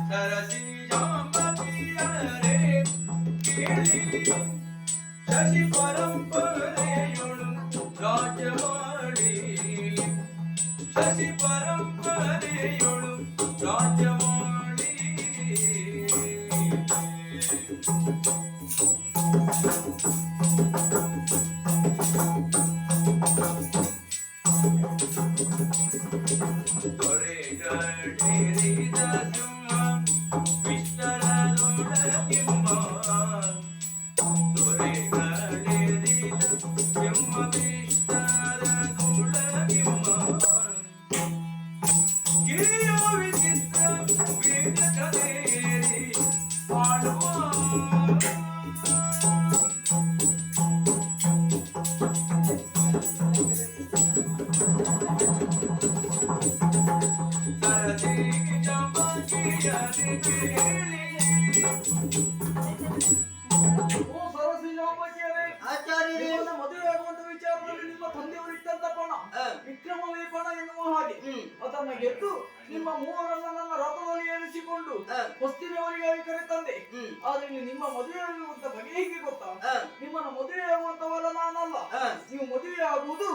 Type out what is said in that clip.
ಸರಸಿ ಜಾಂಬಕಿಯರೆ ಕೇಳಿ ಶಶಿ ಪರಂಪರೆಯೊಳು ರಾಜವಾಡಿ ಶಶಿ ಪರಂಪರೆಯೊಳು ರಾಜವಾಡಿ ದೊರೆಗಡೇರಿದ ಸಿಂಹ ವಿಠಲನೊಡಗಿಂಬ ದೊರೆಗಡೇರಿದ ಸಿಂಹ ವಿಠಲನೊಡಗಿಂಬ ಗಿರಿಯ ವಿಚಿತ್ರ ವೇದಕಲೇರಿ ಆಡುವ ಸರದಿ ಜಾಂಬಕಿಯರೆ ಕೇಳಿ. ಓ ಸರಸಿ ಜಾಂಬಕಿಯರೇ, ಆಚಾರ್ಯರೇ, ನಿಮ್ಮನ್ನ ಮದುವೆಯಾಗುವಂತ ವಿಚಾರದಲ್ಲಿ ನಿಮ್ಮ ತಂದೆಯವರು ಇಟ್ಟಂತ ಪಣ ವಿಕ್ರಮವೇ ಪಣ ಎನ್ನುವ ಹಾಗೆ ಅದನ್ನ ಗೆದ್ದು ನಿಮ್ಮ ಮೂವರನ್ನ ನನ್ನ ರಥದಲ್ಲಿ ಏರಿಸಿಕೊಂಡು ಹೊಸ್ತಿನವರಿಗಾಗಿ ಕರೆತಂದೆ. ಆದ್ರೆ ಇಲ್ಲಿ ನಿಮ್ಮ ಮದುವೆಯಾಗುವಂತ ಬಗೆ ಹೇಗೆ ಗೊತ್ತಾ? ನಿಮ್ಮನ್ನ ಮದುವೆಯಾಗುವಂತವಲ್ಲ ನಾನಲ್ಲ, ನೀವು ಮದುವೆ ಆಗುವುದು